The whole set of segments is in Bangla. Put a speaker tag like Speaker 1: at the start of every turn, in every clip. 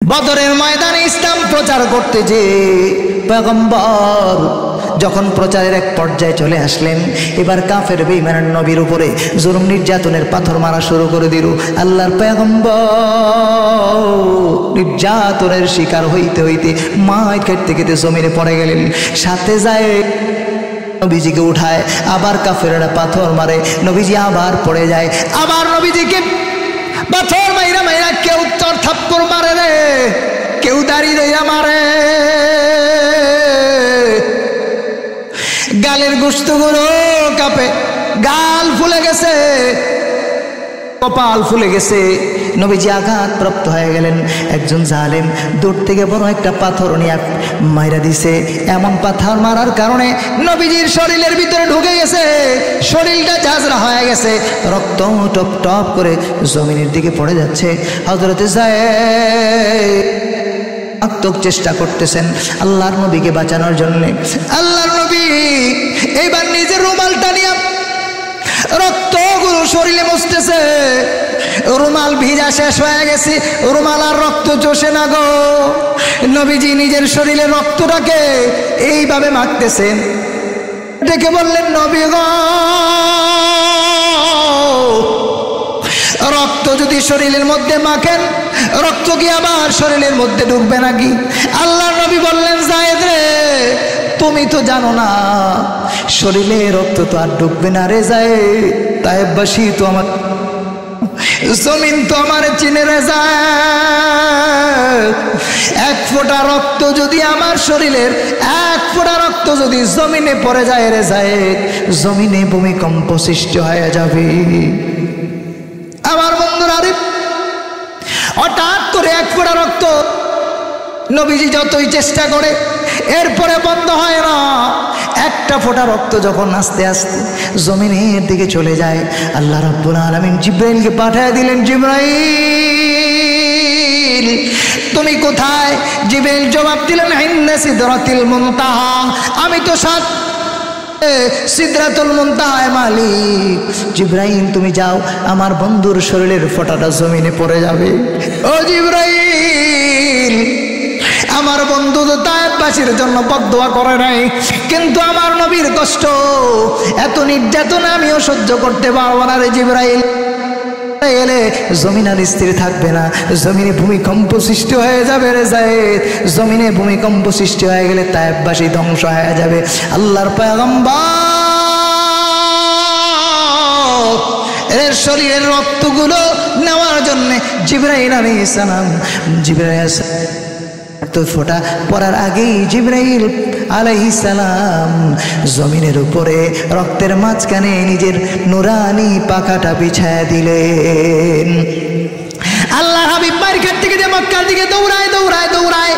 Speaker 1: বদরের ময়দানে ইসলাম প্রচার করতে যে পয়গম্বর যখন প্রচারের এক পর্যায়ে চলে আসলেন, এবার কাফের বেঈমানের নবীর উপরে জুলুম নির্যাতনের পাথর মারা শুরু করে দিল। আল্লাহর পয়গম্বর নির্যাতনের শিকার হইতে হইতে মায় খেতে খেতে জমিনে পড়ে গেলেন। সাথে যায় নবীজিকে উঠায়, আবার কাফেররা পাথর মারে, নবীজি আবার পড়ে যায়, আবার নবীজিকে পাথর মাইরা মাইরা কেউ চর থাপ্পড় মারে রে, কেউ দাড়ি দইরা মারে, গালের গোশতগুলো কাঁপে, গাল ফুলে গেছে, কপাল ফুলে গেছে। নবীজি আঘাতপ্রাপ্ত হয়ে গেলেন। একজন জালেম দূর থেকে বড় একটা পাথর নিয়ে মাইরা দিছে। এমন পাথর মারার কারণে নবীজির শরীরের ভিতরে ঢুকে গেছে, শরীরটা ঝাঁঝরা হয়ে গেছে, রক্ত টপ টপ করে জমিনের দিকে পড়ে যাচ্ছে। হযরতে যায়েদ চেষ্টা করতেছেন আল্লাহর নবীকে বাঁচানোর জন্য। আল্লাহর নবী এইবার নিজের রুমালটা নিয়ে রক্তগুলো শরীরে মুছতেছে, রুমাল ভিজা শেষ হয়ে গেছে, রুমাল আর রক্ত চষে না গো। নবীজি নিজের শরীরে রক্তটাকে এইভাবে মাখতেছেন। ডেকে বললেন, নবী গো, রক্ত যদি শরীরের মধ্যে মাখেন, রক্ত কি আবার শরীরের মধ্যে ঢুকবে নাকি? আল্লাহর নবী বললেন, যায়েদ রে, তুমি তো জানো না শরীরে রক্ত তো আর ঢুকবে না রে যায়েদ। তায়েববাসী তো আমার, জমিন তো আমার চিনে রে যায়েদ। এক ফোঁটা রক্ত যদি আমার শরীরের, এক ফোঁটা রক্ত যদি জমিনে পড়ে যায় রে যায়েদ, জমিনে ভূমিকম্প সৃষ্টি হয়ে যাবে। আমার বন্ধুরা, হঠাৎ করে এক ফোঁটা রক্ত, নবীজি যতই চেষ্টা করে এরপরে বন্ধ হয় না। একটা ফোঁটা রক্ত যখন আস্তে আস্তে জমিনের দিকে চলে যায়, আল্লাহ রাব্বুল আলামিন জিবরাইলকে পাঠিয়ে দিলেন, জিবরাইল তুমি কোথায়? জিবরাইল জবাব দিলেন, ইন্না সিদরাতিল মুনতাহা, আমি তো সাত সিদরাতুল মুনতাহায় মালিক। জিবরাইল তুমি যাও, আমার বন্ধুর শরীরের ফোঁটাটা জমিনে পড়ে যাবে। ও জিবরাইল, আমার বন্ধু তো তায়েববাসীর জন্য বদদোয়া করে নাই, কিন্তু আমার নবীর কষ্ট, এত নির্যাতন আমিও সহ্য করতে পারবো না রে জিবরাইল। এলে জমিন আর স্থির থাকবে না, জমিনে ভূমিকম্প সৃষ্টি হয়ে যাবে রে যায়েদ। জমিনে ভূমিকম্প সৃষ্টি হয়ে গেলে তায়েববাসী ধ্বংস হয়ে যাবে। আল্লাহর পয়গম্বর এর শরীরের রক্তগুলো নেওয়ার জন্য জিবরাইল আলাইহিস সালাম, জিবরাইল তো ফোঁটা পড়ার আগেই জিবরাইল আলাইহিস সালাম জমিনের উপরে রক্তের মাঝখানে নিজের নুরানি পাখাটা বিছায়া দিলেন। আল্লাহ হাবিব মার্কেট থেকে মক্কার দিকে দৌড়ায় দৌড়ায় দৌড়ায়,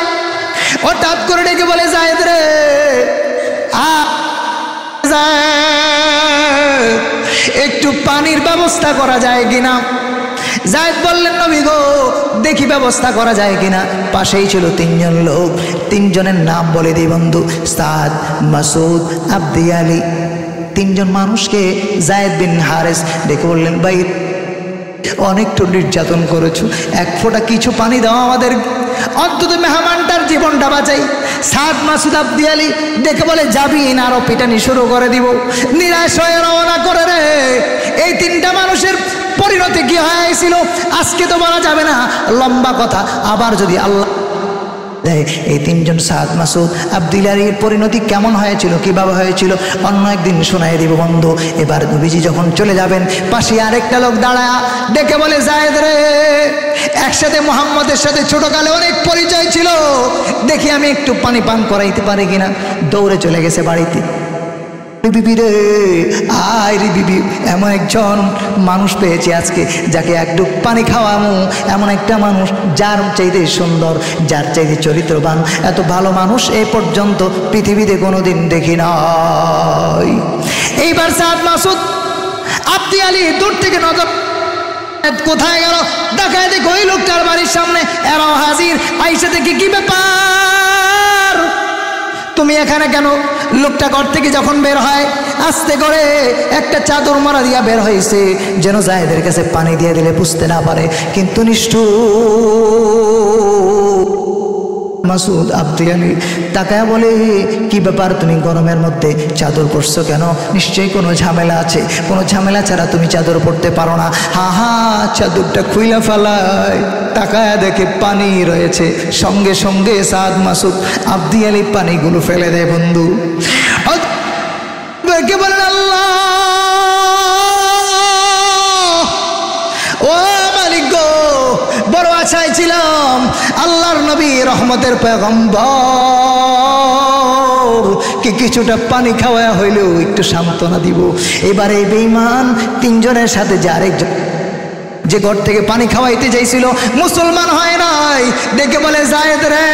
Speaker 1: হঠাৎ করে ডেকে বলে, যায়েদ রে, একটু পানির ব্যবস্থা করা যায় কিনা? যায়েদ বললেন, নবী গো, দেখি ব্যবস্থা করা যায় কিনা। পাশেই ছিল তিনজন লোক, তিনজনের নাম বলে দিই বন্ধু, সাদ, মাসুদ, আব্দি আলী। তিনজন মানুষকে যায়েদ বিন হারেস ডেকে বললেন, ভাই অনেকটা নির্যাতন করেছো, এক ফোঁটা কিছু পানি দাও আমাদের, অন্তত মেহমানটার জীবনটা বাঁচাই। সাদ, মাসুদ, আব্দি আলী দেখে বলে, যাবি না, আরো পিটানি শুরু করে দিব। নিরাশ হয়ে রওনা করে রে। এই তিনটা মানুষের পরিণতি কি হয়েছিল আজকে তো বলা যাবে না, লম্বা কথা। আবার যদি আল্লাহ দেয়, এই তিনজন সাদ, মাসুদ, আব্দুল আলীর পরিণতি কেমন হয়েছিল, কিভাবে হয়েছিল, অন্য একদিন শোনাই দিব বন্ধু। এবার নবীজি যখন চলে যাবেন, পাশে আরেকটা লোক দাঁড়ায় ডেকে বলে, যায়েদ রে, একসাথে মোহাম্মদের সাথে ছোটকালে অনেক পরিচয় ছিল, দেখি আমি একটু পানি পান করাইতে পারি কিনা। দৌড়ে চলে গেছে বাড়িতে। বিবি রে, আয় রে বিবি, এমন একজন মানুষ পেয়েছি আজকে, যাকে একটু পানি খাওয়ামু। এমন একটা মানুষ যার চাইতে সুন্দর, যার চাইতে চরিত্রবান, এত ভালো মানুষ এ পর্যন্ত পৃথিবীতে কোনোদিন দেখি নাই। এইবার সাদ, মাসুদ, আব্দি আলী দূর থেকে নজর, কোথায় গেল দেখায়, দেখো ওই লোকটার বাড়ির সামনে এরাও হাজির। আইসা দেখি, কি ব্যাপার, তুমি এখানে কেন? লোকটা ঘর থেকে যখন বের হয়, আস্তে করে একটা চাদর মারা দিয়া বের হয়েছে যেন জায়েদের কাছে পানি দিয়ে দিলে বুঝতে না পারে। কিন্তু মাসুদ আব্দুয়ালি তাকায়া বলে, কি ব্যাপার, তুমি গরমের মধ্যে চাদর পরছো কেন? নিশ্চয়ই কোনো ঝামেলা আছে, কোনো ঝামেলা ছাড়া তুমি চাদর পরতে পারো না। হা হা, চাদরটা খুইলা ফেলায়, তাকায়া দেখে পানি রয়েছে। সঙ্গে সঙ্গে সাদ মাসুদ আব্দুয়ালি পানিগুলো ফেলে দেয়। বন্ধু কে বলেন, আল্লাহ ও মালিক গো, বড় আশায় ছিলাম আল্লাহর নবী রহমতের পয়গম্বর কি কিছুটা পানি খাওয়া হইলেও একটু সান্ত্বনা দিব। এবারে এই বেঈমান তিনজনের সাথে যে আরেকজন যে ঘর থেকে পানি খাওয়াইতে চাইছিল মুসলমান হয় নাই, দেখে বলে, জায়েদ রে,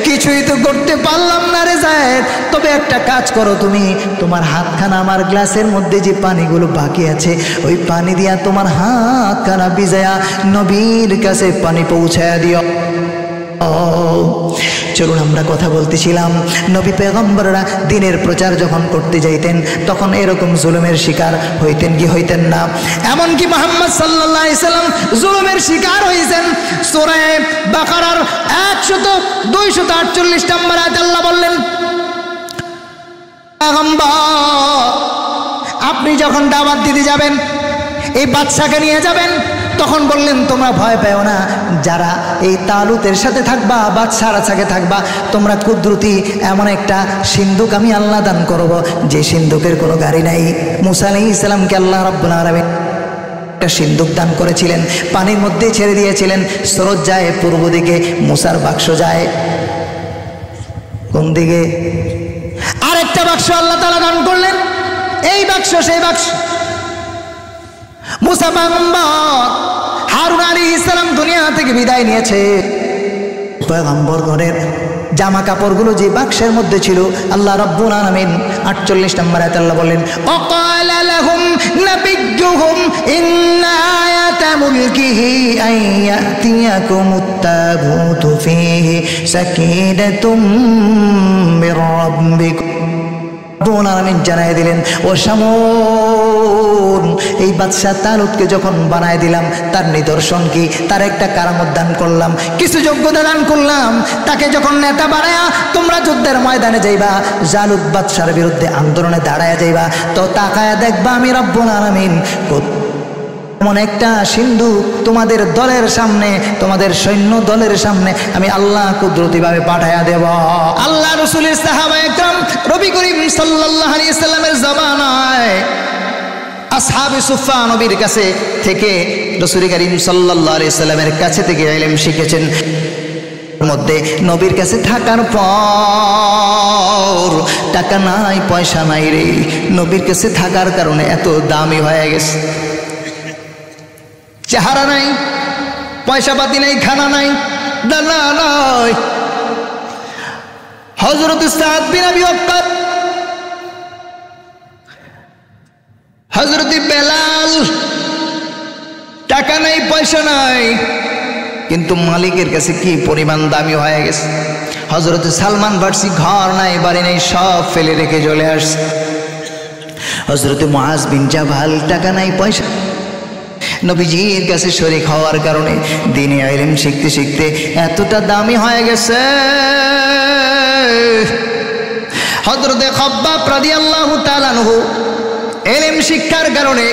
Speaker 1: কিছুই তো করতে পারলাম না রে জায়েদ, তবে একটা কাজ করো, তুমি তোমার হাতখানা আমার গ্লাসের মধ্যে যে পানিগুলো বাকি আছে ওই পানি দিয়া তোমার হাতখানা ভিজায়া নবীর কাছে পানি পৌঁছায়া দিও। চলুন, আমরা কথা বলতেছিলাম নবী পেগম্বররা দিনের প্রচার যখন করতে যাইতেন তখন এরকম জুলুমের শিকার হইতেন কি হইতেন না? এমনকি মুহাম্মদ সাল্লাল্লাহু আলাইহি সাল্লাম জুলুমের শিকার হয়েছেন। সূরা বাকারার 248 নম্বর আয়াতে আল্লাহ বললেন, পেগম্বর আপনি যখন দাওয়াত দিতে যাবেন, এই বাদশাকে নিয়ে যাবেন, তখন বললেন তোমরা ভয় পেও না, যারা এই তালুতের সাথে থাকবা, বাদশার সাথে থাকবা, তোমরা কুদরতি এমন একটা সিন্ধুক আমি আল্লাহ দান করব যে সিন্ধুকের কোনো গাড়ি নাই। মুসা আলাইহিস সালামকে আল্লাহ রাব্বুল আলামিন একটা সিন্ধুক দান করেছিলেন, পানির মধ্যে ছেড়ে দিয়েছিলেন। স্রোত যায় পূর্ব দিকে, মুসার বাক্স যায় কোন দিকে? আরেকটা বাক্স আল্লাহ তাআলা দান করলেন, এই বাক্স সেই বাক্স। মুসা পয়গম্বর হারুন আলাইহিস সালাম দুনিয়া থেকে বিদায় নিয়েছে, পয়গম্বর ঘরের জামা কাপড়গুলো যে বাক্সের মধ্যে ছিল আল্লাহ রাব্বুল আলামিন 48 নম্বর আয়াতে আল্লাহ বলেন, ওয়াকালা লাহুম নাবিয়্যুহুম ইন্না আয়াতা মুলকিহি আন ইয়াতিয়াকুমুত তাবুতু ফীহি সাকিনাতুম মির রাব্বিকুম। জানাই দিলেন, ও শামুন, এই বাদশা তালুতকে যখন বানায় দিলাম তার নিদর্শন কি? তার একটা কারামত দান করলাম, কিছু যোগ্যতা দান করলাম। তাকে যখন নেতা বানায়া তোমরা যুদ্ধের ময়দানে যাইবা, জালুত বাদশার বিরুদ্ধে আন্দোলনে দাঁড়ায়া যাইবা, তো তাকায়া দেখবা আমি রব্বুল আলামিন এমন একটা সিন্ধু তোমাদের দলের সামনে, তোমাদের সৈন্য দলের সামনে আমি আল্লাহ কুদরতিভাবে পাঠায়া দেব। আল্লাহ রাসূলের সাহাবায়ে একরাম নবী করিম সাল্লাল্লাহু আলাইহি সাল্লামের জামানায় আসহাবে সুফফা নবীর কাছে থেকে রাসূল করিম সাল্লাল্লাহু আলাইহি সাল্লামের কাছে থেকে ইলম শিখেছেন। মধ্যে নবীর কাছে থাকার পর টাকা নাই পয়সা নাই রে, নবীর কাছে থাকার কারণে এত দামি হয়ে গেছে। চেহারা নাই, পয়সা পাতি নাই, খানা নাই, দানা নাই। হযরত সাদ বিন আবি ওয়াক্কাস, হযরত বেলাল, টাকা নাই পয়সা নাই, কিন্তু মালিকের কাছে কি পরিমাণ দামি হয়ে গেছে। হযরত সালমান ফার্সি ঘর নাই বাড়ি নাই সব ফেলে রেখে চলে আসছে। হযরত মুআজ বিন জাবাল টাকা নাই পয়সা, নবীজির কাছে শরীক হওয়ার কারণে দ্বীনে ইলম শিখতে শিখতে এতটা দামি হয়ে গেছে। হযরত খাব্বাব রাদিয়াল্লাহু তাআলা আনহু ইলম শিক্ষার কারণে,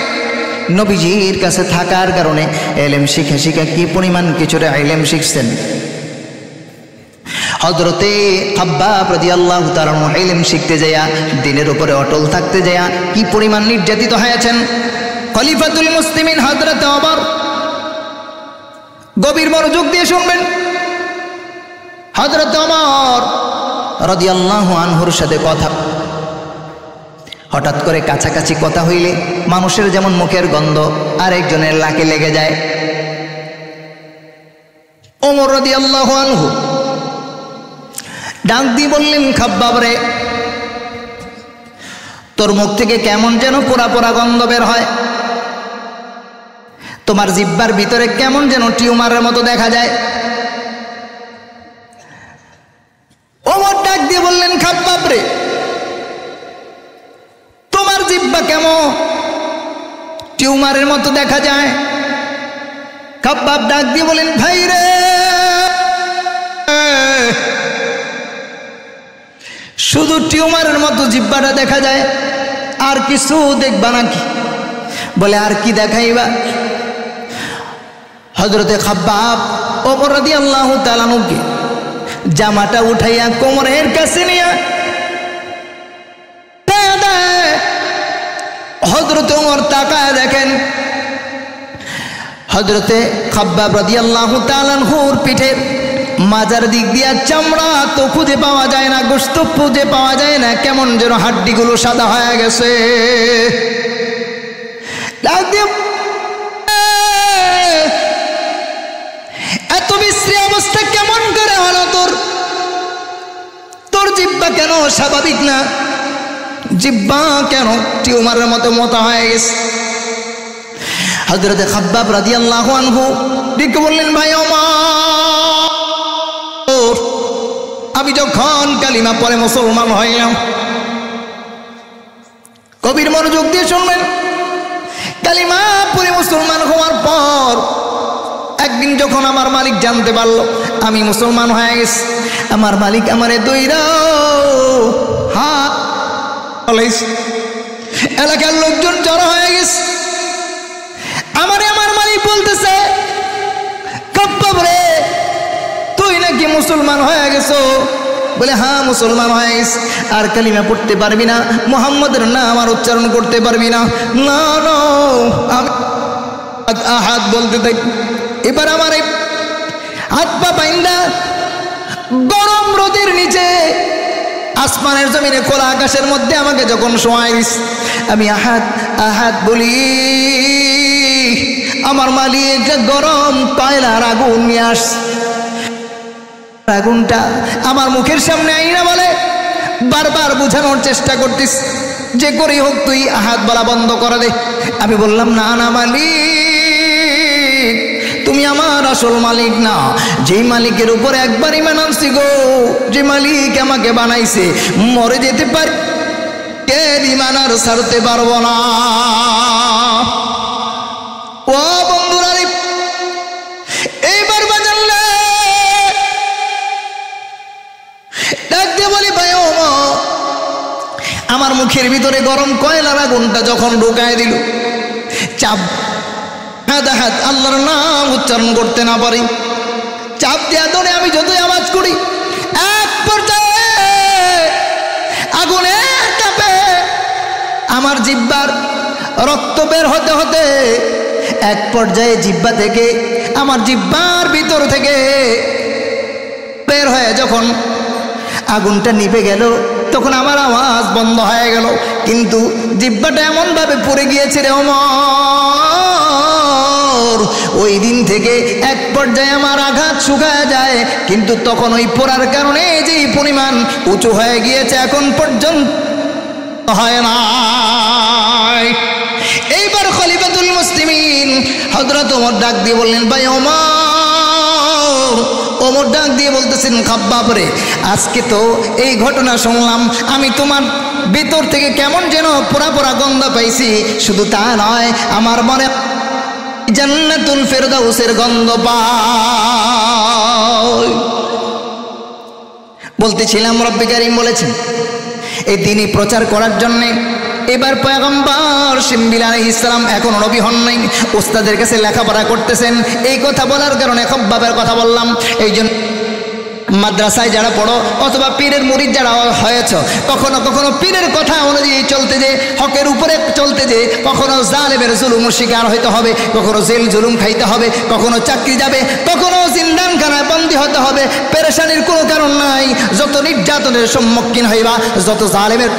Speaker 1: নবীজির কাছে থাকার কারণে ইলম শিখে শিখে কি পরিমাণ কিছুটা ইলম শিখছেন। হযরতে খাব্বাব রাদিয়াল্লাহু তাআলা আনহু ইলম শিখতে যায়া, দ্বীনের উপরে অটল থাকতে যায়া কি পরিমাণ নির্যাতিত হয়েছেন। খলিফাতুল মুসলিমিন হযরত ওমর, গভীর মনোযোগ দিয়ে শুনবেন, হযরত ওমর রাদিয়াল্লাহু আনহুর সাথে কথা, হঠাৎ করে কাছাকাছি কথা হইলে মানুষের যেমন মুখের গন্ধ আরেকজনের নাকে লেগে যায়। ওমর রাদিয়াল্লাহু আনহু ডাক দিয়ে বললেন, খাব্বাব রে, তোর মুখ থেকে কেমন যেন পোড়া পোড়া গন্ধ বের হয়, তোমার জিহ্বার ভিতরে কেমন যেন টিউমারের মতো দেখা যায়। ওমর ডাক দিয়ে বললেন, খাব্বাব রে, জিহ্বা কেমন? টিউমারের মতো দেখা যায়। খাব্বাব ডাক দিয়ে বলেন, ভাই রে, শুধু টিউমারের মতো জিহ্বাটা দেখা যায়, আর কিছু দেখবা নাকি? বলে, আর কি দেখাইবা? হযরতে খাব্বাব ওমর রাদিয়াল্লাহু তাআলা আনহুকে জামাটা উঠাইয়া কোমরের কাছে নিয়ে হযরতে ওমর তাকায় দেখেন, হযরতে খাব্বাব রাদিয়াল্লাহু তাআলা আনহুর পিঠের মাজার দিক দিয়া চামড়া তো খুঁজে পাওয়া যায় না, গোশত খুঁজে পাওয়া যায় না, কেমন যেন হাড্ডিগুলো সাদা হয়ে গেছে। এত বিশ্রী অবস্থা কেমন করে হলো তোর? তোর জিহ্বা কেন স্বাভাবিক না? জিহ্বা কেন টিউমারের মতো মোটা হয়ে গেছে? হযরতে খাব্বাব রাদিয়াল্লাহু আনহু ডেকে বললেন, ভাই ওমর, আমি যখন কালিমা পড়ে মুসলমান হইলাম, কবির মনোযোগ দিয়ে শুনবেন, কালিমা পড়ে মুসলমান হওয়ার পর একদিন যখন আমার মালিক জানতে পারলো আমি মুসলমান হয়ে গেছি, আমার মালিক আমারে দইরা হাত এলাকার লোকজন জড়ো হয়ে গেছে। আমার মালিক বলতেছে, খাব্বাব রে, তুই নাকি মুসলমান হয়ে গেছো? বলে, হ্যাঁ মুসলমান হয়ে গেছি। আর কালিমা পড়তে পারবি না, মুহাম্মদের নাম আমার উচ্চারণ করতে পারবি না? না না, আমি আহাদ বলতে থাকি। এবার আমার এই হাত পা বাইন্দা গরম রোদের নিচে আসমানের জমিনে খোলা আকাশের মধ্যে আমাকে যখন শোয়াই দিস, আমি আহাদ আহাদ বলি, আমার মালিক গরম কয়লার আগুন নিয়ে আসছে। আগুনটা আমার মুখের সামনে আইনা বলে, বারবার বোঝানোর চেষ্টা করতিস যে করেই হোক তুই আহাদ বলা বন্ধ করে দে। আমি বললাম, না না মালিক, তুমি আমার আসল মালিক না। যেই মালিকের উপর একবার ঈমান আনছি গো, যে মালিক আমাকে বানাইছে, মরে যেতে পারি, ঈমান আর ছাড়তে পারবো না। ও বন্ধুরা, এইবার বাজানলে ডাক দিয়ে বলি, ভাই ওমর, আমার মুখের ভিতরে গরম কয়লার আগুনটা যখন ঢুকায় দিল, চাপ হাত আল্লাহর নাম উচ্চারণ করতে না পারি, চাপ দেয়া ধরে আমি যতই আওয়াজ করি, এক পর্যায়ে আগুনের চাপে আমার জিহ্বার রক্ত বের হতে হতে এক পর্যায়ে জিহ্বা থেকে, আমার জিহ্বার ভিতর থেকে বের হয়ে যখন আগুনটা নিভে গেল, তখন আমার আওয়াজ বন্ধ হয়ে গেল। কিন্তু জিহ্বাটা এমন ভাবে পড়ে গিয়েছে রে ওমর, ওই দিন থেকে এক পর্যায়ে আমার আঘাত শুকায় যায়, কিন্তু তখন ওই পোড়ার কারণে যেই পরিমাণ উঁচু হয়ে গিয়েছে এখন পর্যন্ত হয় না। এইবার খলিফাতুল মুসলিমিন হযরত ওমর ডাক দিয়ে বললেন, ভাই ওমর। ওমর ডাক দিয়ে বলতেছেন, খাব্বাব রে, আজকে তো এই ঘটনা শুনলাম, আমি তোমার ভিতর থেকে কেমন যেন পোড়া পোড়া গন্ধ পাইছি। শুধু তা নয়, আমার মনে জান্নাতুল ফেরদাউসের গন্ধ পাই। বলতেছিলাম, রব্বে কারীম বলেছেন এই দিনই প্রচার করার জন্যে এবার পয়গম্বর শিমবিল আলাইহিস সালাম এখনো নবী হন নাই, ওস্তাদের কাছে লেখাপড়া করতেছেন। এই কথা বলার কারণে খাব্বাবের কথা বললাম। এই জন্য মাদ্রাসায় যারা পড়ো অথবা পীরের মুরিদ যারা হয়েছ, কখনো কখনো পীরের কথা অনুযায়ী চলতে যে, হকের উপরে চলতে যে, কখনো জালেমের জুলুমের শিকার হইতে হবে, কখনো জেল জুলুম খাইতে হবে, কখনো চাকরি যাবে, কখনো জিন্দানখানায় বন্দী হতে হবে। পেরেশানির কোনো কারণ নাই। যত নির্যাতনের সম্মুখীন হইবা, যত জালেমের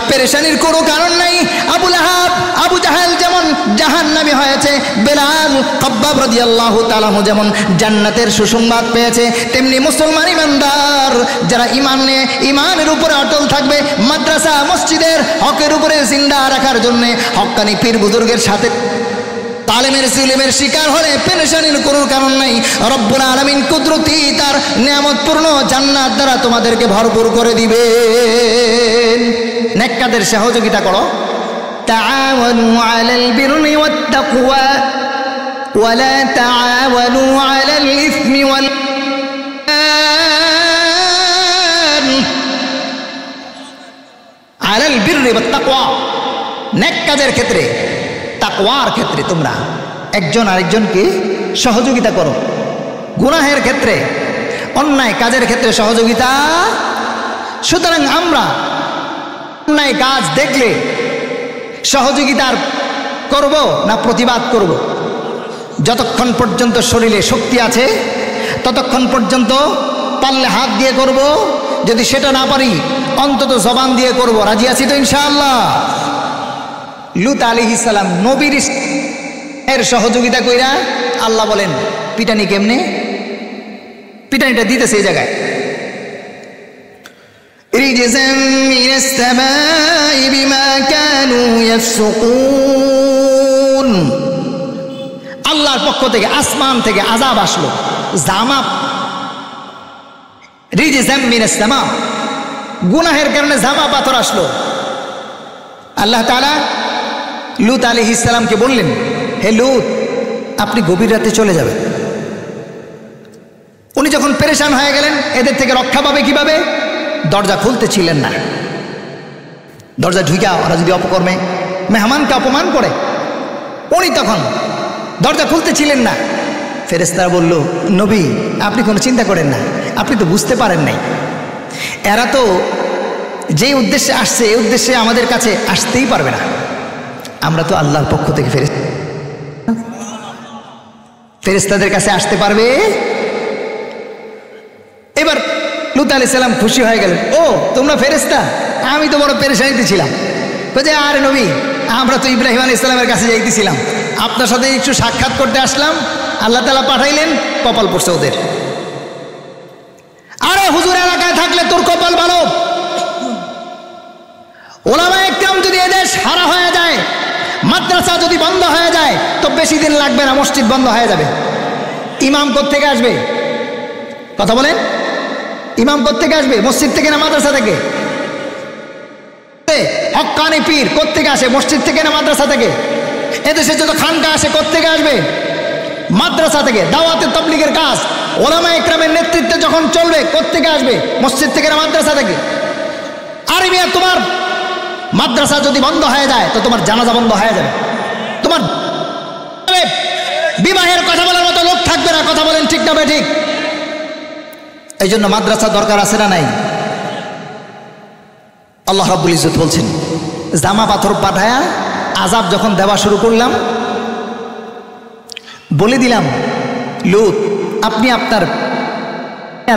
Speaker 1: পেরেশানির কোনো কারণ নাই। আবু লাহাব, আবু জাহেল যেমন জাহান্নামী হয়েছে, বেলাল, খাব্বাব রাদিয়াল্লাহু তাআলা যেমন জান্নাতের সুসংবাদ পেয়েছে, তেমনি মুসলমান ইমানদার যারা ইমানের উপরে অটল থাকবে, মাদ্রাসা মসজিদের হকের উপরে জিন্দা রাখার জন্য হক্কানি পীর বুজুর্গের সাথে তালেমের সিলেমের শিকার হলে পেরেশানির কোনো কারণ নাই। রব্বুল আলামিন কুদরতি তার নিয়ামতপূর্ণ জান্নাত দ্বারা তোমাদেরকে ভরপুর করে দিবেন। নেককারদের সহযোগিতা করো। তাআওয়ানু আলাল বিররি ওয়াত তাকওয়া ওয়া লা তাআওয়ানু আলাল ইসমি ওয়াল আলাল বিররি ওয়াত তাকওয়া, নেক কাজের ক্ষেত্রে, তাকওয়ার ক্ষেত্রে তোমরা একজন আরেকজনকে সহযোগিতা করো। গুনাহের ক্ষেত্রে, অন্যায় কাজের ক্ষেত্রে সহযোগিতা। সুতরাং আমরা অন্যায় কাজ দেখলে সহযোগিতা করব না প্রতিবাদ করব? যতক্ষণ পর্যন্ত শরীরে শক্তি আছে ততক্ষণ পর্যন্ত পারলে হাত দিয়ে করব, যদি সেটা না পারি অন্তত জবান দিয়ে করব। রাজি আছি তো ইনশাআল্লাহ? লূত আলাইহিস সালাম নবীর এর সহযোগিতা কইরা আল্লাহ বলেন পিটানি কেমনে? পিটানিটা দিতেছে এই জায়গায়, রিজসাম মিনাস সামাই বিমা কানু ইয়াফসুকুন, আল্লাহর পক্ষ থেকে আসমান থেকে আযাব আসলো, জামা, রিজসাম মিনাস সামা, গুনাহের কারণে জামা পাথর আসলো। আল্লাহ তাআলা লূত আলাইহিস সালামকে বললেন, হে লূত, আপনি গভীর রাতে চলে যাবেন। উনি যখন পেরেশান হয়ে গেলেন, এদের থেকে রক্ষা পাবে কিভাবে? দরজা খুলতেছিলেন না। দরজা ঢুকা ওরা যদি অপকর্মে মেহমানকে অপমান করে, উনি তখন দরজা খুলতেছিলেন না। ফেরেশতারা বলল, নবী আপনি কোনো চিন্তা করেন না, আপনি তো বুঝতে পারেন নাই, এরা তো যে উদ্দেশ্যে আসছে এই উদ্দেশ্যে আমাদের কাছে আসতেই পারবে না, আমরা তো আল্লাহর পক্ষ থেকে ফেরেশতাদের কাছে আসতে পারবে। এবার লূত আলাইহিস সালাম খুশি হয়ে গেলেন, ও তোমরা ফেরেশতা, আমি তো বড় পেরেশানিতে ছিলাম। বলছে, আরে নবী, আমরা তো ইব্রাহিম আলাইহিস সালামের কাছে যাইতেছিলাম, আপনার সাথে একটু সাক্ষাৎ করতে আসলাম, আল্লাহ তাআলা পাঠাইলেন, কপাল পড়ছে ওদের। আরে হুজুর এলাকায় থাকলে তোর কপাল ভালো। ওলামায়ে কেরাম যদি এদেশ হারা হয়ে যায়, মাদ্রাসা যদি বন্ধ হয়ে যায়, তো বেশি দিন লাগবে না, মসজিদ বন্ধ হয়ে যাবে। ইমাম কোত্থেকে আসবে? কথা বলেন, ইমাম কোত্থেকে আসবে? মসজিদ থেকে না মাদ্রাসা থেকে? হক্কানি পীর কোত্থেকে আসে? মসজিদ থেকে না মাদ্রাসা থেকে? এদেশে যত খানকা আসে কোত্থেকে আসবে? মাদ্রাসা থেকে। দাওয়াতে তাবলীগের কাজ ওলামায়ে কেরামের নেতৃত্বে যখন চলবে, কোত্থেকে আসবে? মসজিদ থেকে না মাদ্রাসা থেকে? আরে মিয়া, তোমার মাদ্রাসা যদি বন্ধ হয়ে যায় তো তোমার জানাজা বন্ধ হয়ে যাবে, তোমার বিবাহের কথা বলার মতো লোক থাকবে না। কথা বলেন ঠিক না ঠিক? এই জন্য মাদ্রাসা দরকার আছে না নাই? আল্লাহ রাব্বুল ইজ্জত বলছেন, জামা পাথর পাঠায়া আযাব যখন দেওয়া শুরু করলাম, বলে দিলাম, লূত আপনি আপনার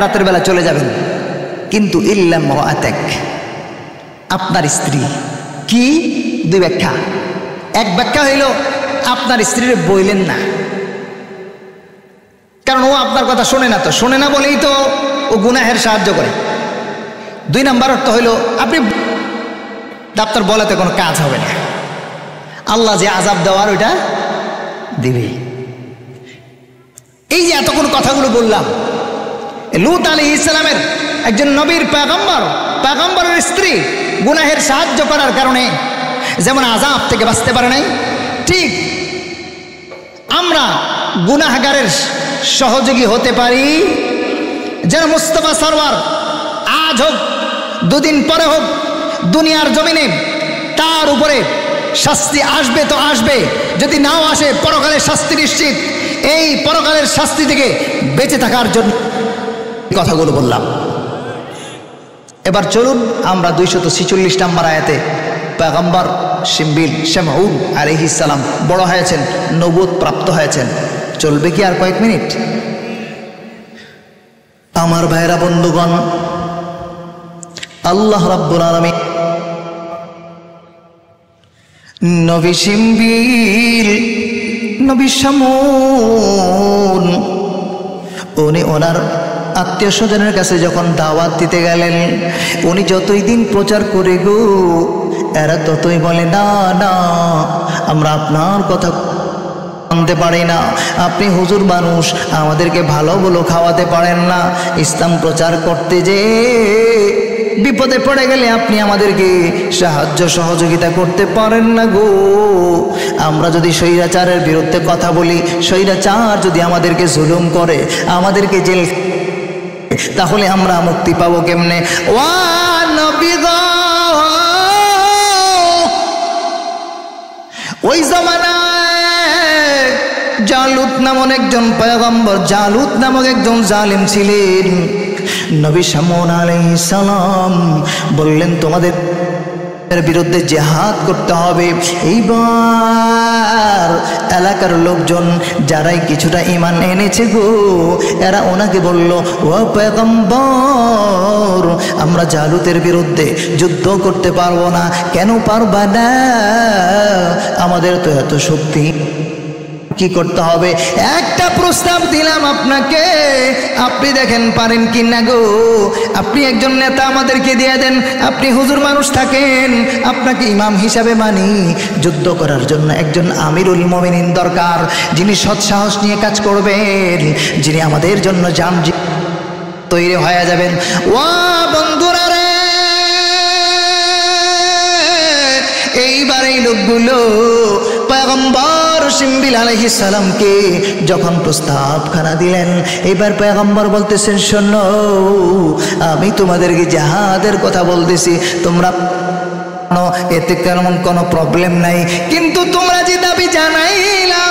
Speaker 1: রাতের বেলা চলে যাবেন, কিন্তু ইল্লা মারাতাক, আপনার স্ত্রী। কি? দুই ব্যাখ্যা। এক ব্যাখ্যা হইল আপনার স্ত্রীর বইলেন না, কারণ ও আপনার কথা শোনে না, তো শোনে না বলেই তো ও গুনাহের সাহায্য করে। দুই নাম্বার অর্থ হইল আপনি ডাক্তার বলাতে কোনো কাজ হবে না, আল্লাহ যে আযাব দেওয়ার ওইটা দিবে। এই যে এতক্ষণ কথাগুলো বললাম, লূত আলাইহিস সালামের একজন নবীর পয়গম্বরের স্ত্রী গুনাহের সাহায্য করার কারণে যেমন আযাব থেকে বাঁচতে পারে নাই, ঠিক আমরা গুনাহগারের সহযোগী হতে পারি যেন মুস্তাফা সরওয়ার আজ হোক দুদিন পরে হোক দুনিয়ার জমিনে তার উপরে শাস্তি আসবে তো আসবে, যদি নাও আসে পরকালের শাস্তি নিশ্চিত। এই পরকালের শাস্তি থেকে বেঁচে থাকার জন্য কথাগুলো বললাম। এবার চলুন আমরা 246 নম্বর আয়াতে পয়গম্বর শিমবিল শামউন আলাইহিস সালাম বড় হয়েছেন, নবুয়ত প্রাপ্ত হয়েছেন। চলবে কি আর কয়েক মিনিট? আমার ভাইরা বন্ধুগণ, আল্লাহ রাব্বুল আলামিন নবী শিমবিল, নবী শামউন, উনি ওনার আত্মীয় স্বজনের কাছে যখন দাওয়াত দিতে গেলেন, উনি যতই দিন প্রচার করে গো, এরা ততই বলে না না, আমরা আপনার কথা মানতে পারি না, আপনি হুজুর মানুষ, আমাদেরকে ভালো ভালো খাওয়াতে পারেন না। ইসলাম প্রচার করতে যে বিপদে পড়ে গেলে আপনি আমাদেরকে সাহায্য সহযোগিতা করতে পারেন না গো। আমরা যদি স্বৈরাচারের বিরুদ্ধে কথা বলি, স্বৈরাচার যদি আমাদেরকে জুলুম করে, আমাদেরকে জেল, তাহলে আমরা মুক্তি পাবো কেমনে? ওয়া নবী গো, ওই জামানায় জালুত নামক একজন পয়গম্বর, জালুত নামক একজন জালিম ছিলেন। নবী শামউন আলাইহিস সালাম বললেন তোমাদের বিরুদ্ধে জিহাদ করতে হবে। এইবার এলাকার লোকজন যারাই কিছুটা ঈমান এনেছে গো, এরা ওনাকে বলল, ও পয়গম্বর, আমরা জালুতের বিরুদ্ধে যুদ্ধ করতে পারবো না। কেন পারবা না? আমাদের তো এত শক্তি। কি করতে হবে? একটা প্রস্তাব দিলাম আপনাকে, আপনি দেখেন পারেন কি না গো। আপনি একজন নেতা আমাদেরকে দিয়ে দেন, আপনি হুজুর মানুষ থাকেন, আপনাকে ইমাম হিসাবে মানি। যুদ্ধ করার জন্য একজন আমিরুল মুমিনিন দরকার, যিনি সৎসাহস নিয়ে কাজ করবেন, যিনি আমাদের জন্য জান তৈরি হয়ে যাবেন। ওয়া বন্ধুরা রে, এইবার এই লোকগুলো পয়গম্বর শিমবিল আলাইহিস সালামকে যখন প্রস্তাবখানা দিলেন, এবার পয়গম্বর বলতেছেন, শোনো, আমি তোমাদেরকে জিহাদের কথা বলতেছি, তোমরা এতে কেমন কোনো প্রবলেম নাই, কিন্তু তোমরা যে দাবি জানাইলা,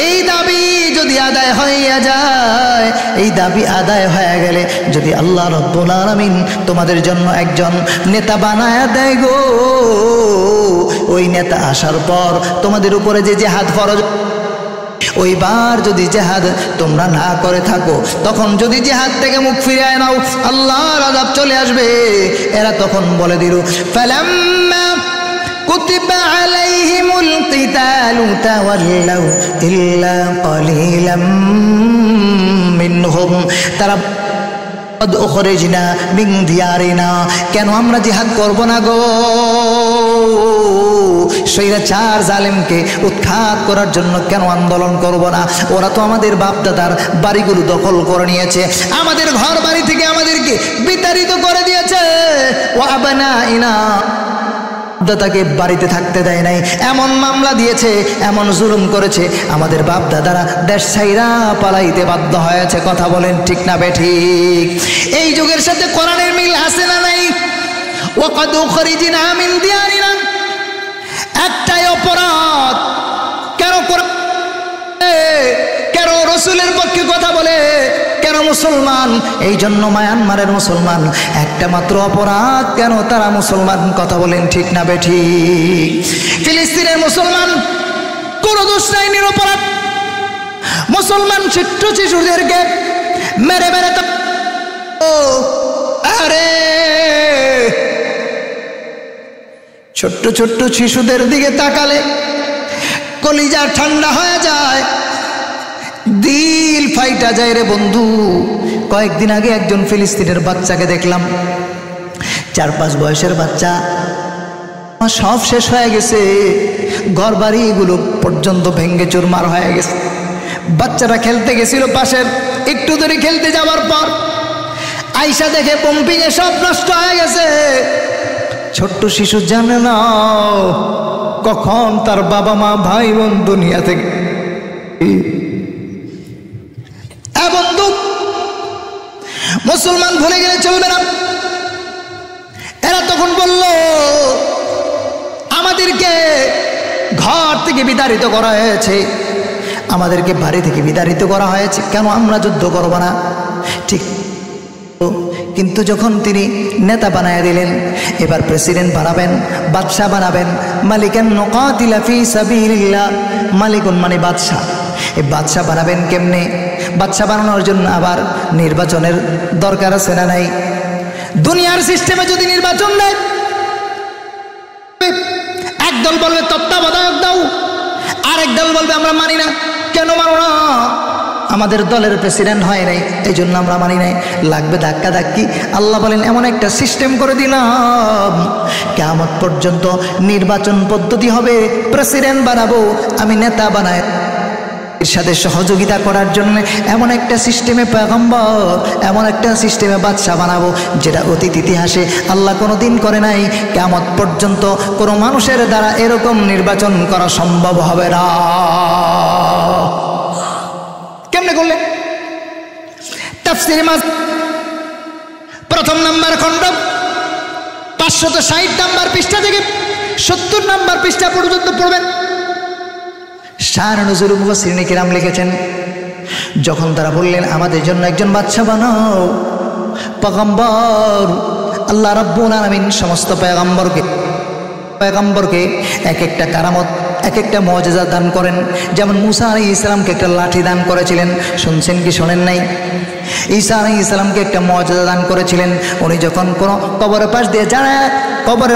Speaker 1: এই দাবি যদি আদায় হইয়া যায়, এই দাবি আদায় হয়ে গেলে যদি আল্লাহ রাব্বুল আলামিন তোমাদের জন্য একজন নেতা বানায়া দেয় গো, ওই নেতা আসার পর তোমাদের উপরে যে জিহাদ ফরজ, ওইবার যদি জিহাদ তোমরা না করে থাকো, তখন যদি জিহাদ থেকে মুখ ফিরিয়ে নাও, আল্লাহর আযাব চলে আসবে। এরা তখন বলে দিল, ফালাম্মা কুতিবা আলাইহিমুল কিতালু তাওয়াল্লাউ ইল্লা ক্বালিলাম মিনহুম, তারা উখরিজনা মিন দিয়ারিনা, কেন আমরা জিহাদ করব না গো? স্বৈরাচার জালেমকে উৎখাত করার জন্য কেন আন্দোলন করব না? ওরা তো আমাদের বাপদাদার বাড়িগুলো দখল করে নিয়েছে, আমাদের ঘর বাড়ি থেকে আমাদেরকে বিতাড়িত করে দিয়েছে। ওয়া আবনাইনা, দাদাকে বাড়িতে থাকতে দেয় নাই, এমন মামলা দিয়েছে, এমন জুলুম করেছে, আমাদের বাপ দাদারা দেশ ছাইরা পালাইতে বাধ্য হয়েছে। কথা বলেন ঠিক না বেঠিক? এই যুগের সাথে কোরআনের মিল আছে না নাই? ওয়াকাদ উখরিজনা মিন দিয়ারিনা, একটাই অপরাধ, কেন কেন রাসূলের পক্ষে কথা বলে, কেন মুসলমান? এই জন্য মায়ানমারের মুসলমান একটা মাত্র অপরাধ, কেন তারা মুসলমান? কথা বলেন ঠিক না বেঠিক? ফিলিস্তিনের মুসলমান কোনো দোষ নাই, নিরপরাধ মুসলমান ছোট্ট শিশুদেরকে মেরে মেরে, আরে ছোট্ট ছোট্ট শিশুদের দিকে তাকালে কলিজা ঠান্ডা হয়ে যায়, দিল ফাইটা যায় রে বন্ধু। কয়েকদিন আগে একজন ফিলিস্তিনের বাচ্চাকে দেখলাম, 4-5 বয়সের বাচ্চা, সব শেষ হয়ে গেছে, ঘর বাড়ি এগুলো পর্যন্ত ভেঙ্গে চুরমার হয়ে গেছে। বাচ্চারা খেলতে গেছিল পাশের, একটু দূরে খেলতে যাওয়ার পর আইসা দেখে পম্পিংয়ে সব নষ্ট হয়ে গেছে। ছোট্ট শিশু জানে না কখন তার বাবা মা ভাই বোন দুনিয়া থেকে। বন্ধু, মুসলমান ভুলে গেলে চলবে না। এরা তখন বলল, আমাদেরকে ঘর থেকে বিতাড়িত করা হয়েছে, আমাদেরকে বাড়ি থেকে বিতাড়িত করা হয়েছে, কেন আমরা যুদ্ধ করব না? ঠিক, কিন্তু যখন তিনি নেতা বানায় দিলেন, এবার প্রেসিডেন্ট বানাবেন, বাদশাহ বানাবেন, মালিকান নুকাতিলা ফি সাবিলিল্লাহ, মালিকুন মানে বাদশাহ। এই বাদশাহ বানাবেন কেমনে? বাদশাহ বানানোর জন্য আবার নির্বাচনের দরকার আছে না নাই? দুনিয়ার সিস্টেমে যদি নির্বাচন দেয়, একদল বলবে তত্ত্বাবধায়ক দাও, আরেক দল বলবে আমরা মানি না। কেন মানো না? আমাদের দলের প্রেসিডেন্ট হয় নাই, এই জন্য আমরা মানি নাই। লাগবে ধাক্কা ধাক্কি। আল্লাহ বলেন এমন একটা সিস্টেম করে দিলাম, কিয়ামত পর্যন্ত নির্বাচন পদ্ধতি হবে, প্রেসিডেন্ট বানাবো আমি, নেতা বানায় এর সাথে সহযোগিতা করার জন্য এমন একটা সিস্টেমে পয়গম্বর, এমন একটা সিস্টেমে বাদশা বানাবো যেটা অতীত ইতিহাসে আল্লাহ কোনো দিন করে নাই। কিয়ামত পর্যন্ত কোনো মানুষের দ্বারা এরকম নির্বাচন করা সম্ভব হবে না। কেমনে করলে? তাফসীরে মাস প্রথম নাম্বার খণ্ড 560 নাম্বার পৃষ্ঠা থেকে 70 নাম্বার পৃষ্ঠা পর্যন্ত পড়বেন। শান নজরুল মুফাসসিরিন কিরাম লিখেছেন, যখন তারা বললেন আমাদের জন্য একজন বাদশা বানাও, পয়গম্বর আল্লাহ রাব্বুল আলামিন সমস্ত পয়গম্বরকে এক একটা কারামত, এক একটা মুজিজা দান করেন। যেমন মুসা আলাইহিস সালামকে একটা লাঠি দান করেছিলেন, শুনছেন কি শোনেন নাই? ঈসা আলাইহিস সালামকে একটা মুজিজা দান করেছিলেন। উনি যখন কোনো কবরের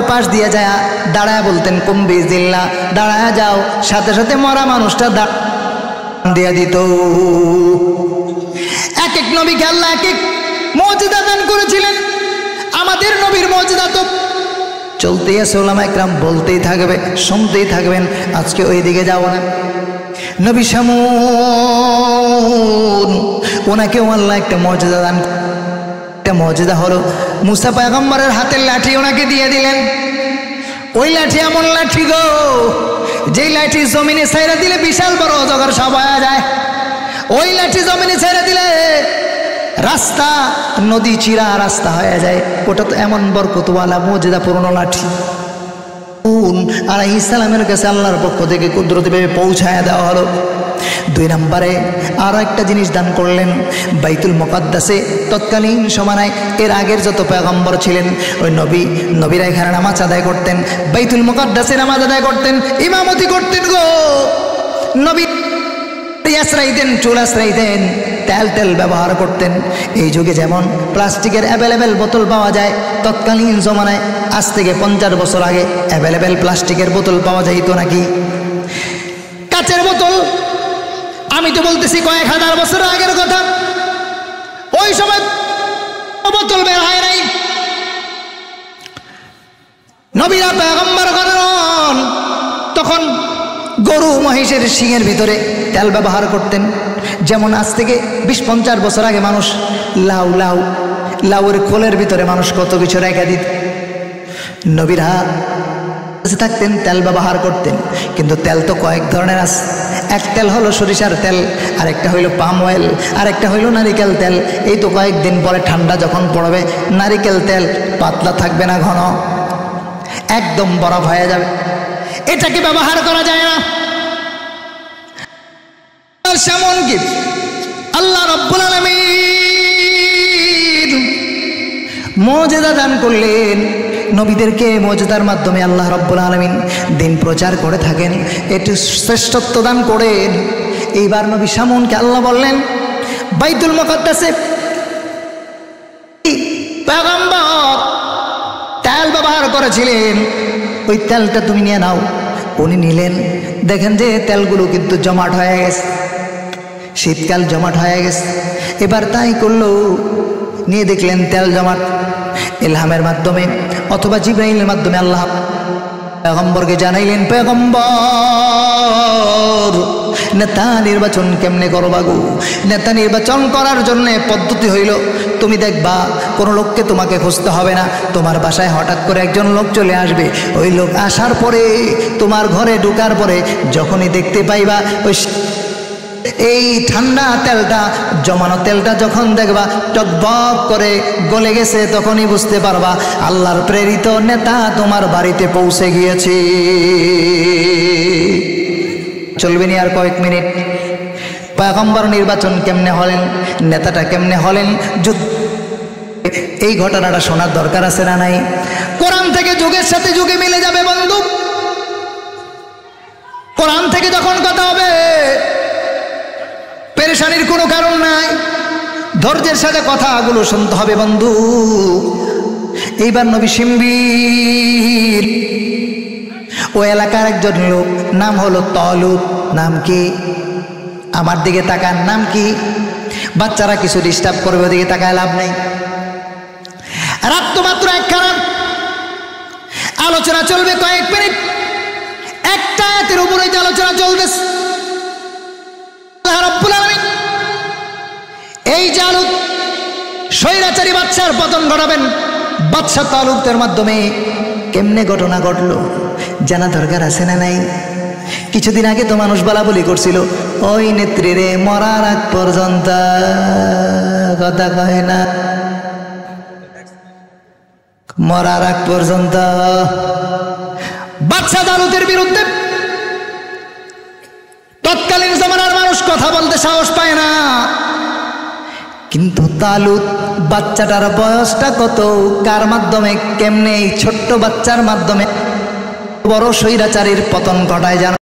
Speaker 1: পাশ দিয়ে যায় দাঁড়ায় বলতেন কুম বিজিল্লাহ, দাঁড়ায় যাও, সাথে সাথে মরা মানুষটা দিয়ে দিত। এক এক নবীকে আল্লাহ এক এক মুজিজা দান করেছিলেন। আমাদের নবীর মুজিজা তো চলতেই আছে, ওলামা একরাম বলতেই থাকবে, শুনতেই থাকবেন। আজকে ওই দিকে যাবো না। নবী শামূন, ওনাকেও আল্লাহ একটা মুজিজা দান, একটা মুজিজা হলো মুসা পয়গম্বরের হাতের লাঠি ওনাকে দিয়ে দিলেন। ওই লাঠি এমন লাঠি গো, যেই লাঠি জমিনে ছেড়ে দিলে বিশাল বড় অজগর সব হয়ে যায়। ওই লাঠি জমিনে ছেড়ে দিলে রাস্তা, নদী চিরা রাস্তা হয়ে যায়। ওটা তো এমন বরকতওয়ালা মুজিজা পূর্ণ লাঠি। আলাইহিস সালামের কাছে আল্লাহর পক্ষ থেকে কুদরতিভাবে পৌঁছায় দেওয়া হলো। 2 নম্বরে আরও একটা জিনিস দান করলেন, বাইতুল মুকাদ্দাসে তৎকালীন সময়ে এর আগের যত পয়গম্বর ছিলেন ওই নবীরা এখানে নামাজ আদায় করতেন, বাইতুল মুকাদ্দাসে নামাজ আদায় করতেন, ইমামতি করতেন গো। নবী আশ্রাইতেন, চুল আশ্রাইতেন, তেল ব্যবহার করতেন। এই যুগে যেমন প্লাস্টিকের অ্যাভেলেবেল বোতল পাওয়া যায়, তৎকালীন জমানায় আজ থেকে 50 বছর আগে অ্যাভেলেবেল প্লাস্টিকের বোতল পাওয়া যাইত নাকি? কাচের বোতল, আমি তো বলতেছি কয়েক হাজার বছর আগের কথা। ওই সময় বোতল বের হয় নাই। নবীরা পয়গম্বর গণ তখন গরু মহিষের শিংয়ের ভিতরে তেল ব্যবহার করতেন। যেমন আজ থেকে 20-50 বছর আগে মানুষ লাউয়ের খোলের ভিতরে মানুষ কত কিছু রেখে দিত। নবীরা থাকতেন, তেল ব্যবহার করতেন। কিন্তু তেল তো কয়েক ধরনের আছে। এক তেল হলো সরিষার তেল, আরেকটা হইল পাম অয়েল, আরেকটা হইল নারিকেল তেল। এই তো কয়েকদিন পরে ঠান্ডা যখন পড়বে নারিকেল তেল পাতলা থাকবে না, ঘন একদম বরফ হয়ে যাবে। এটাকে ব্যবহার করা যায় না। সেমন কি আল্লাহ রাব্বুল আলামিন মুজিজা দান করলেন নবীদেরকে। মুজিজার মাধ্যমে আল্লাহ রাব্বুল আলামিন দিন প্রচার করে থাকেন, একটু শ্রেষ্ঠত্ব দান করেন। এইবার নবী শামূনকে আল্লাহ বললেন বাইতুল মুকাদ্দাসে পয়গম্বর তেল ব্যবহার করেছিলেন, ওই তেলটা তুমি নিয়ে নাও। উনি নিলেন, দেখেন যে তেলগুলো কিন্তু জমাট হয়ে গেছে, শীতকাল জমাট হয়ে গেছে। এবার তাই করলো, নিয়ে দেখলেন তেল জমাট। ইলহামের মাধ্যমে অথবা জিবরাইলের মাধ্যমে আল্লাহ পয়গম্বরকে জানাইলেন, পয়গম্বর নেতা নির্বাচন কেমনে করবা গো? নেতা নির্বাচন করার জন্য পদ্ধতি হইল, তুমি দেখবা কোনো লোককে তোমাকে খুঁজতে হবে না। তোমার বাসায় হঠাৎ করে একজন লোক চলে আসবে। ওই লোক আসার পরে তোমার ঘরে ঢোকার পরে যখনই দেখতে পাইবা ওই এই ঠান্ডা তেলটা, জমানো তেলটা যখন দেখবা টকবক করে গলে গেছে, তখনই বুঝতে পারবা আল্লাহর প্রেরিত নেতা তোমার বাড়িতে পৌঁছে গিয়েছে। চলবে নি আর কয়েক মিনিট। পয়গম্বর নির্বাচন কেমনে হলেন, নেতাটা কেমনে হলেন, এই ঘটনাটা শোনার দরকার আছে না নাই? কোরআন থেকে যুগের সাথে যুগে মিলে যাবে বন্ধু। কোরআন থেকে যখন কথা হবে পেরেশানির কোনো কারণ নাই, ধৈর্যের সাথে কথাগুলো শুনতে হবে বন্ধু। এইবার নবী শিমবির ও এলাকার একজন লোক, নাম হলো তলুত। নাম কি? আমার দিকে তাকান, নাম কি? বাচ্চারা কিছু ডিস্টার্ব করবে, ওদিকে তাকায় লাভ নেই। রাত তো মাত্র একখানা, আলোচনা চলবে কয়েক মিনিট। একটা আয়াতের উপরে যে আলোচনা চলতেছে, আল্লাহ রাব্বুল আলামিন এই জালুত স্বৈরাচারী বাদশার পতন ঘটাবেন বাদশা তালুতের মাধ্যমে। কেমনে ঘটনা ঘটলো জানা দরকার আছে না নাই? কিছুদিন আগে তো মানুষ বলাবলি করছিল, ওই নেত্রী রে মরার আগ পর্যন্ত কথা কয় না, মরার আগ পর্যন্ত। বাদশা তালুতের বিরুদ্ধে তৎকালীন জমানার মানুষ কথা বলতে সাহস পায় না, কিন্তু তালুত বাচ্চাটার বয়সটা কত, কার মাধ্যমে কেমনে এই ছোট্ট বাচ্চার মাধ্যমে বড় স্বৈরাচারীর পতন ঘটায় জানো?